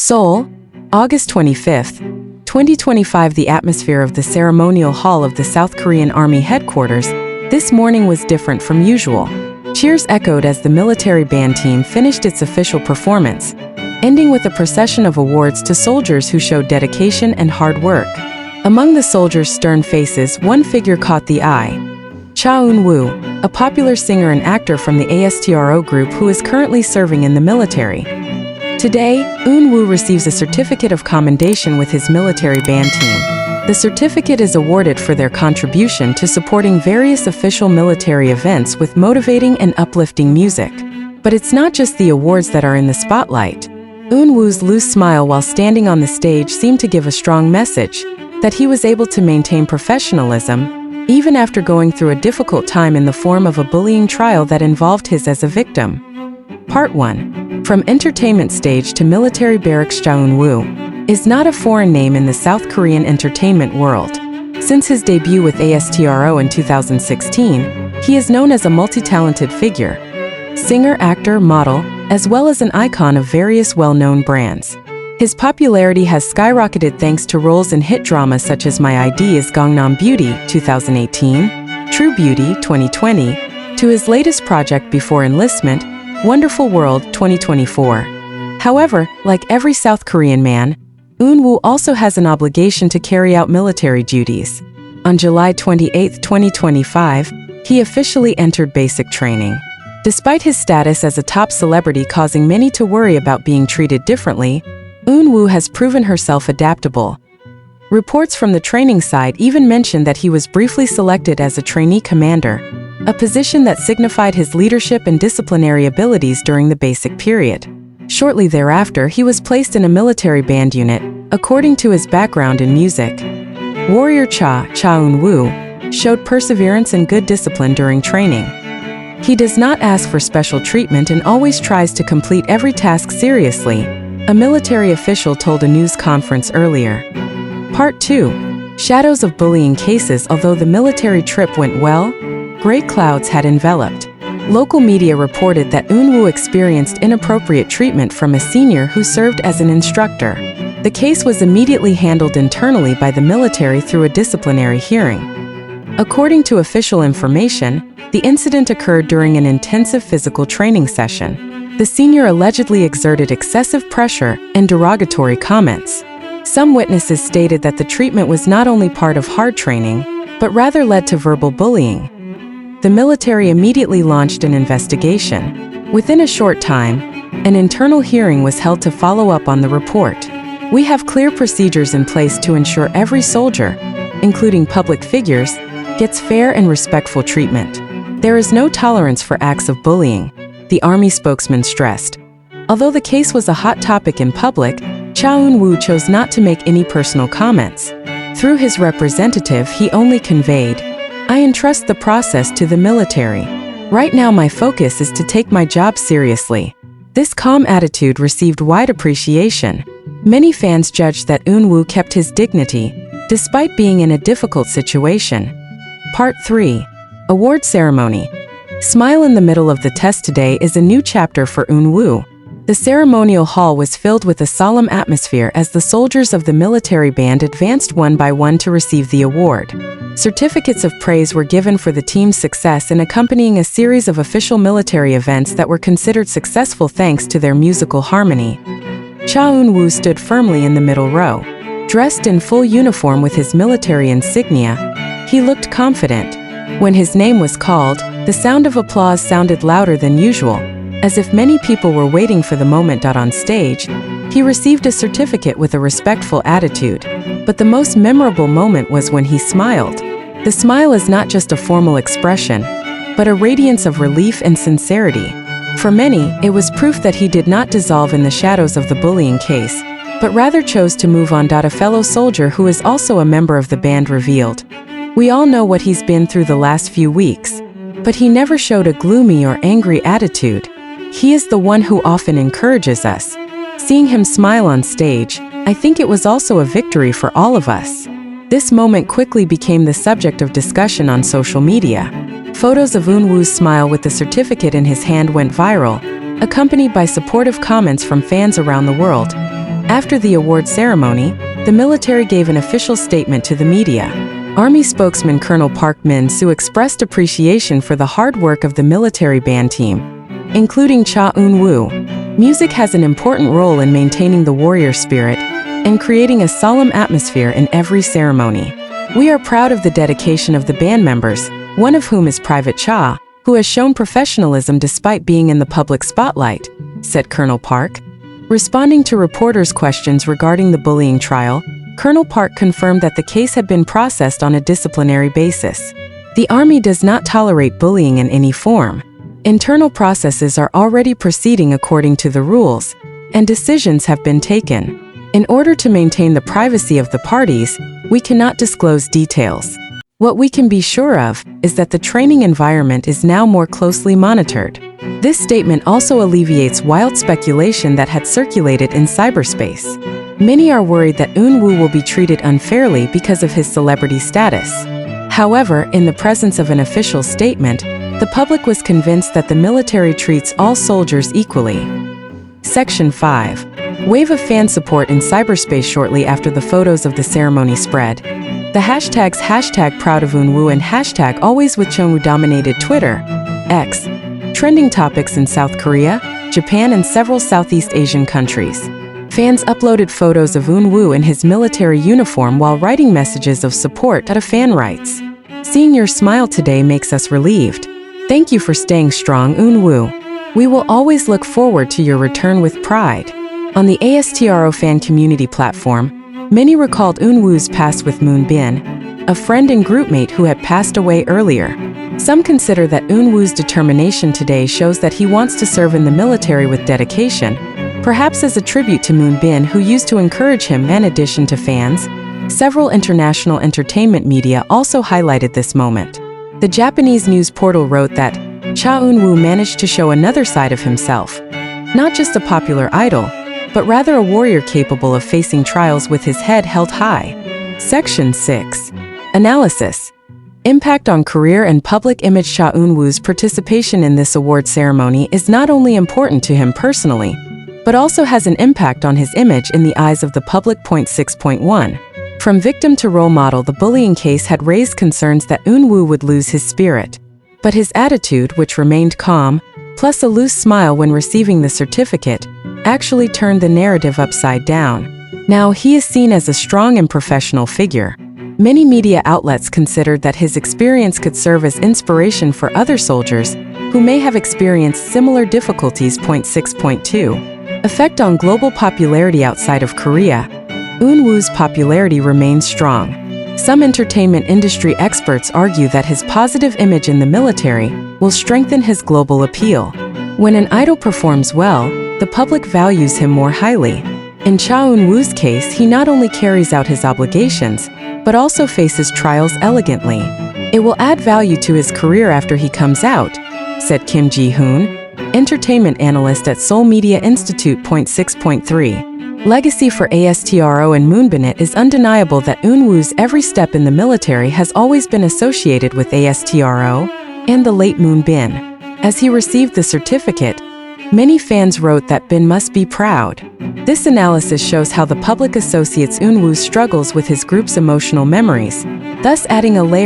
Seoul, August 25, 2025. The atmosphere of the ceremonial hall of the South Korean Army headquarters this morning was different from usual. Cheers echoed as the military band team finished its official performance, ending with a procession of awards to soldiers who showed dedication and hard work. Among the soldiers' stern faces, one figure caught the eye. Cha Eun-woo, a popular singer and actor from the ASTRO group who is currently serving in the military. Today, Eun-woo receives a certificate of commendation with his military band team. The certificate is awarded for their contribution to supporting various official military events with motivating and uplifting music. But it's not just the awards that are in the spotlight. Eun-woo's loose smile while standing on the stage seemed to give a strong message that he was able to maintain professionalism, even after going through a difficult time in the form of a bullying trial that involved his as a victim. Part 1. From entertainment stage to military barracks. Cha Eun-woo is not a foreign name in the South Korean entertainment world. Since his debut with ASTRO in 2016, he is known as a multi-talented figure, singer, actor, model, as well as an icon of various well-known brands. His popularity has skyrocketed thanks to roles in hit dramas such as My ID is Gangnam Beauty 2018, True Beauty 2020, to his latest project before Enlistment, Wonderful World 2024. However, like every South Korean man, Eun-woo also has an obligation to carry out military duties. On July 28, 2025, he officially entered basic training. Despite his status as a top celebrity causing many to worry about being treated differently, Eun-woo has proven herself adaptable. Reports from the training side even mentioned that he was briefly selected as a trainee commander, a position that signified his leadership and disciplinary abilities during the basic period. Shortly thereafter, he was placed in a military band unit, according to his background in music. Warrior Cha Eun-woo showed perseverance and good discipline during training. He does not ask for special treatment and always tries to complete every task seriously, a military official told a news conference earlier. Part 2. Shadows of bullying cases. Although the military trip went well, gray clouds had enveloped. Local media reported that Eun-woo experienced inappropriate treatment from a senior who served as an instructor. The case was immediately handled internally by the military through a disciplinary hearing. According to official information, the incident occurred during an intensive physical training session. The senior allegedly exerted excessive pressure and derogatory comments. Some witnesses stated that the treatment was not only part of hard training, but rather led to verbal bullying. The military immediately launched an investigation. Within a short time, an internal hearing was held to follow up on the report. We have clear procedures in place to ensure every soldier, including public figures, gets fair and respectful treatment. There is no tolerance for acts of bullying, the Army spokesman stressed. Although the case was a hot topic in public, Cha Eun-woo chose not to make any personal comments. Through his representative, he only conveyed, "I entrust the process to the military. Right now my focus is to take my job seriously." This calm attitude received wide appreciation. Many fans judged that Eun-woo kept his dignity, despite being in a difficult situation. Part 3. Award Ceremony. Smile in the middle of the test. Today is a new chapter for Eun-woo. The ceremonial hall was filled with a solemn atmosphere as the soldiers of the military band advanced one by one to receive the award. Certificates of praise were given for the team's success in accompanying a series of official military events that were considered successful thanks to their musical harmony. Cha Eun-woo stood firmly in the middle row. Dressed in full uniform with his military insignia, he looked confident. When his name was called, the sound of applause sounded louder than usual, as if many people were waiting for the moment. On stage, he received a certificate with a respectful attitude. But the most memorable moment was when he smiled. The smile is not just a formal expression, but a radiance of relief and sincerity. For many, it was proof that he did not dissolve in the shadows of the bullying case, but rather chose to move on. A fellow soldier who is also a member of the band revealed, "We all know what he's been through the last few weeks, but he never showed a gloomy or angry attitude. He is the one who often encourages us." Seeing him smile on stage, I think it was also a victory for all of us. This moment quickly became the subject of discussion on social media. Photos of Eun-woo's smile with the certificate in his hand went viral, accompanied by supportive comments from fans around the world. After the award ceremony, the military gave an official statement to the media. Army spokesman Colonel Park Min-soo expressed appreciation for the hard work of the military band team, including Cha Eun-woo. Music has an important role in maintaining the warrior spirit and creating a solemn atmosphere in every ceremony. We are proud of the dedication of the band members, one of whom is Private Cha, who has shown professionalism despite being in the public spotlight, said Colonel Park. Responding to reporters' questions regarding the bullying trial, Colonel Park confirmed that the case had been processed on a disciplinary basis. The Army does not tolerate bullying in any form. Internal processes are already proceeding according to the rules, and decisions have been taken. In order to maintain the privacy of the parties, we cannot disclose details. What we can be sure of is that the training environment is now more closely monitored. This statement also alleviates wild speculation that had circulated in cyberspace. Many are worried that Eun-woo will be treated unfairly because of his celebrity status. However, in the presence of an official statement, the public was convinced that the military treats all soldiers equally. Section 5. Wave of fan support in cyberspace shortly after the photos of the ceremony spread. The hashtags #Proud of Eun-woo and #AlwaysWithChungwoo dominated Twitter, X, trending topics in South Korea, Japan, and several Southeast Asian countries. Fans uploaded photos of Eun-woo in his military uniform while writing messages of support. A fan writes, "Seeing your smile today makes us relieved. Thank you for staying strong, Eun-woo. We will always look forward to your return with pride." On the ASTRO fan community platform, many recalled Eun-woo's past with Moon Bin, a friend and groupmate who had passed away earlier. Some consider that Eun-woo's determination today shows that he wants to serve in the military with dedication, perhaps as a tribute to Moon Bin, who used to encourage him. In addition to fans, several international entertainment media also highlighted this moment. The Japanese news portal wrote that Cha Eun-woo managed to show another side of himself, not just a popular idol, but rather a warrior capable of facing trials with his head held high. Section 6. Analysis. Impact on career and public image. Cha Eun-woo's participation in this award ceremony is not only important to him personally, but also has an impact on his image in the eyes of the public. 6.1. From victim to role model, the bullying case had raised concerns that Eun-woo would lose his spirit. But his attitude, which remained calm, plus a loose smile when receiving the certificate, actually turned the narrative upside down. Now he is seen as a strong and professional figure. Many media outlets considered that his experience could serve as inspiration for other soldiers who may have experienced similar difficulties. 6.2. Effect on global popularity. Outside of Korea, Eun-woo's popularity remains strong. Some entertainment industry experts argue that his positive image in the military will strengthen his global appeal. When an idol performs well, the public values him more highly. In Cha Eun-woo's case, he not only carries out his obligations, but also faces trials elegantly. It will add value to his career after he comes out, said Kim Ji-hoon, entertainment analyst at Seoul Media Institute. 6.3. Legacy for ASTRO and Moonbin. Is undeniable that Eun-woo's every step in the military has always been associated with ASTRO and the late Moon Bin. As he received the certificate, many fans wrote that Bin must be proud. This analysis shows how the public associates Eun-woo's struggles with his group's emotional memories, thus adding a layer